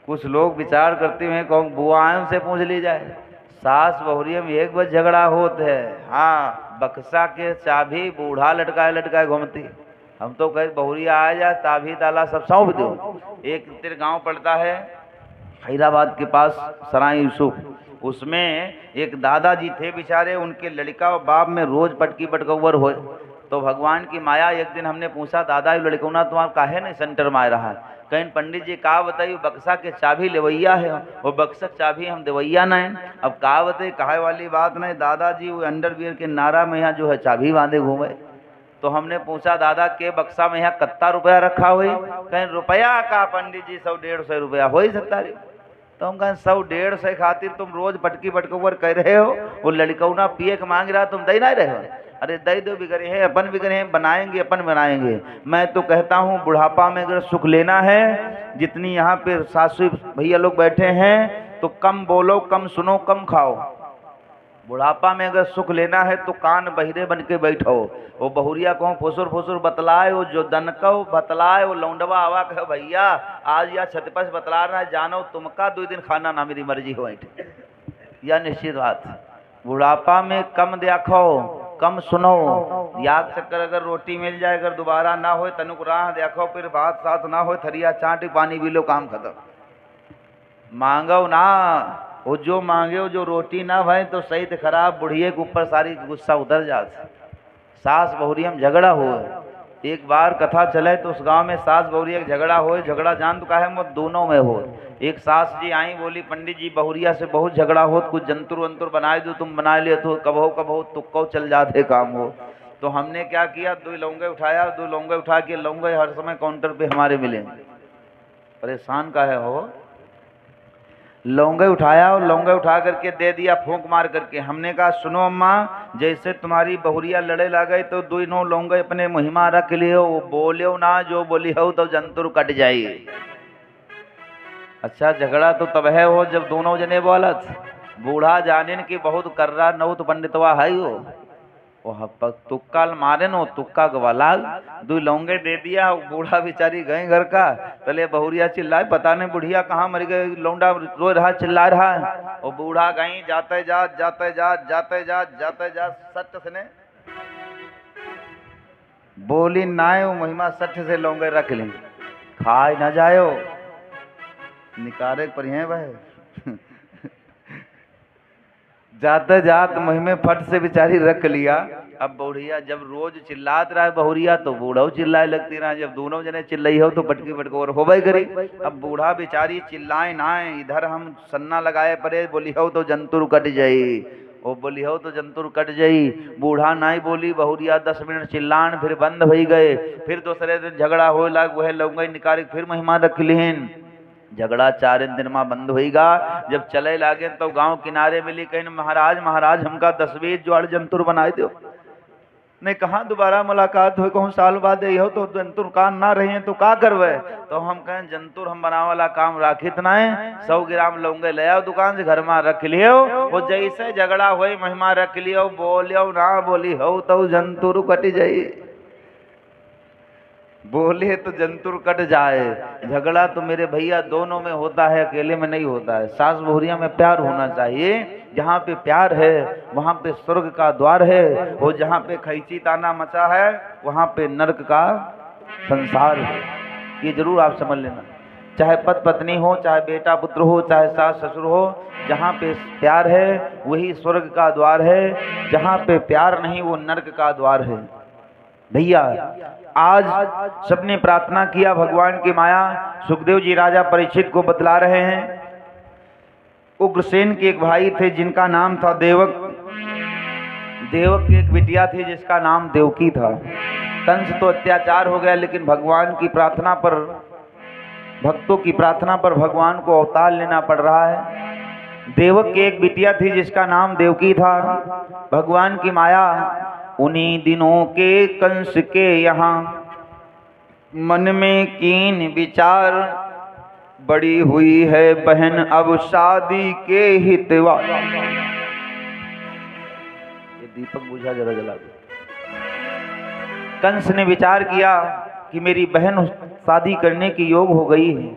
कुछ लोग विचार करते हुए कहूँ बुआ आए उनसे पूछ ली जाए। सास बहुरिया में एक बार झगड़ा होता है, हाँ बक्सा के चाबी बूढ़ा लटकाए लटकाए घूमती। हम तो कहे बहुरिया आ जाए चाबी ताला सब सौंप दो। एक तेरे गांव पड़ता है हैदराबाद के पास सराय यूसुफ, उसमें एक दादाजी थे बेचारे, उनके लड़का और बाप में रोज पटकी पटकवर हो। तो भगवान की माया एक दिन हमने पूछा दादा ये लड़कौना तुम्हारा काहे नहीं सेंटर में आ रहा है? कहीं पंडित जी कहा बताइए बक्सा के चाबी लेवैया है, वो बक्सा चाबी हम देवैया नहीं। अब कहा बताइए कहे वाली बात नहीं, दादाजी वो अंडरवियर के नारा में यहाँ जो है चाबी बांधे घूमे। तो हमने पूछा दादा के बक्सा में यहाँ कितना रुपया रखा हुई? कहीं रुपया का पंडित जी 100-150 रुपया हो ही सकता रे। तो हम कहें 100-150 खातिर तुम रोज पटकी पटकोवर कह रहे हो, वो लड़कौना पिए के मांग रहा तुम दे नहीं रहे हो। अरे दे दो बिगड़े हैं अपन बिगड़े हैं, बनाएंगे अपन बनाएंगे। मैं तो कहता हूँ बुढ़ापा में अगर सुख लेना है, जितनी यहाँ पे सासू भैया लोग बैठे हैं तो कम बोलो कम सुनो कम खाओ। बुढ़ापा में अगर सुख लेना है तो कान बहिरे बन के बैठो। वो बहुरिया को फुसुर फुसुर बतलाए, वो जो दनको बतलाए, वो लौंडवा आवा कहे भैया आज या छत पर बतला रहा है जानो तुमका 2 दिन खाना ना मेरी मर्जी हो। या निश्चित बात बुढ़ापा में कम देखो कम सुनो। याद चक्कर अगर रोटी मिल जाए अगर दोबारा ना हो तनुक राह देखो, फिर बात साथ ना हो थरिया चाट पानी पी लो काम खत्म। मांगो ना, वो जो मांगे हो जो रोटी ना भाई तो सही तो खराब बुढ़िए के ऊपर सारी गुस्सा उतर जाती। सास बहुरिया में झगड़ा हो, एक बार कथा चले तो उस गांव में सास बहुरिया का झगड़ा हो। झगड़ा जान तो काहे मत दोनों में हो। एक सास जी आई बोली पंडित जी बहुरिया से बहुत झगड़ा हो, कुछ जंतुर वंतुर बनाए दो, तुम बना ले तो कबहो कबहो तुक्को चल जाते काम हो। तो हमने क्या किया 2 लौंगे उठाया, 2 लौंगे उठा के लौंगे हर समय काउंटर पे हमारे मिले। परेशान काहे हो? लौंगे उठाया और लौंगे उठा करके दे दिया फूंक मार करके। हमने कहा सुनो अम्मा जैसे तुम्हारी बहुरिया लड़े ला गई तो 2 लौंगे अपने मुहिमा रख लियो, वो बोलियो ना जो बोली हो तो जंतुर कट जाइए। अच्छा झगड़ा तो तब है हो जब दोनों जने बोलत। बूढ़ा जानिन की बहुत कर्रा नौ तो पंडितवा है वो तुक्का मारे नो तुक्का गवाला 2 लौंगे दे दिया। बूढ़ा बेचारी गए घर का, तले बहुरिया चिल्लाए पता नहीं बुढ़िया कहाँ मर गई, लौंडा रो रहा चिल्ला रहा है। वो बूढ़ा गई जाते जा जाते जा जाते जा जाते जा सत्य से बोली नाय वो महिमा सठ से लौंगे रख लें, खाए ना जायो, निकारे पर हैं भाई। जाते जात महिमे फट से बेचारी रख लिया। अब बूढ़िया जब रोज चिल्लात रहा है बहुरिया तो बूढ़ा चिल्लाए लगती रहा, जब दोनों जने चिल्लाई हो तो पटकी पटकोर हो भाई करी। अब बूढ़ा बेचारी चिल्लाए ना, इधर हम सन्ना लगाए परे, बोली हो तो जंतुर कट जाई, वो बोली हो तो जंतुर कट जाई। बूढ़ा नाई बोली, बहुरिया 10 मिनट चिल्लान फिर बंद हो गए। फिर दूसरे दिन झगड़ा हो लग, वह लौंगे निकाल फिर महिमा रख लिहन। झगड़ा 4 दिन में बंद होगा। जब चले लागे तो गांव किनारे मिली, कहीं महाराज महाराज हमका 10-20 ज्वार जंतुर बनाए दो। नहीं कहाँ दोबारा मुलाकात हो, कहूँ साल बाद हो तो जंतुर कान ना रहे तो का करवे। तो हम कहें जंतुर हम बना वाला काम राखित ना है, 100 ग्राम लौंगे ले आओ दुकान से, घर में रख लियो। वो जैसे झगड़ा हुई महिमा रख लियो, बोलियो ना बोली हो तो जंतुर कट जाई, बोले तो जंतुर कट जाए। झगड़ा तो मेरे भैया दोनों में होता है, अकेले में नहीं होता है। सास बहुरिया में प्यार होना चाहिए। जहाँ पे प्यार है वहाँ पे स्वर्ग का द्वार है, और जहाँ पे खैची ताना मचा है वहाँ पे नरक का संसार है। ये जरूर आप समझ लेना, चाहे पति पत्नी हो, चाहे बेटा पुत्र हो, चाहे सास ससुर हो, जहाँ पे प्यार है वही स्वर्ग का द्वार है, जहाँ पे प्यार नहीं वो नरक का द्वार है। भैया आज सबने प्रार्थना किया भगवान की माया। सुखदेव जी राजा परीक्षित को बतला रहे हैं, उग्रसेन के एक भाई थे जिनका नाम था देवक। देवक की एक बिटिया थी जिसका नाम देवकी था। कंस तो अत्याचार हो गया, लेकिन भगवान की प्रार्थना पर, भक्तों की प्रार्थना पर भगवान को अवतार लेना पड़ रहा है। देवक की एक बिटिया थी जिसका नाम देवकी था। भगवान की माया उन्हीं दिनों के कंस के यहाँ मन में कीन विचार, बड़ी हुई है बहन अब शादी के हितवा। ये दीपक बुझा जरा जला दो। कंस ने विचार किया कि मेरी बहन शादी करने की योग हो गई है,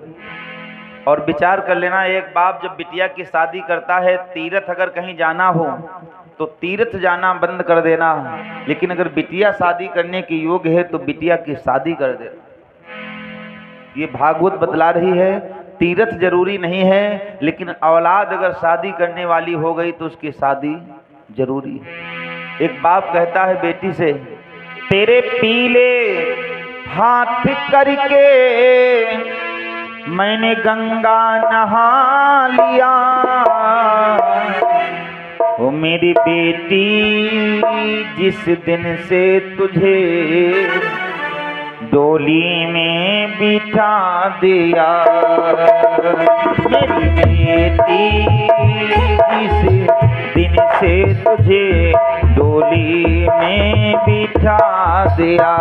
और विचार कर लेना, एक बाप जब बिटिया की शादी करता है, तीर्थ अगर कहीं जाना हो तो तीर्थ जाना बंद कर देना, लेकिन अगर बिटिया शादी करने की योग है तो बिटिया की शादी कर देना। ये भागवत बतला रही है, तीर्थ जरूरी नहीं है, लेकिन औलाद अगर शादी करने वाली हो गई तो उसकी शादी जरूरी है। एक बाप कहता है बेटी से, तेरे पीले हाथ करके मैंने गंगा नहा लिया, ओ मेरी बेटी जिस दिन से तुझे डोली में बिठा दिया, मेरी बेटी जिस दिन से तुझे डोली में बिठा दिया।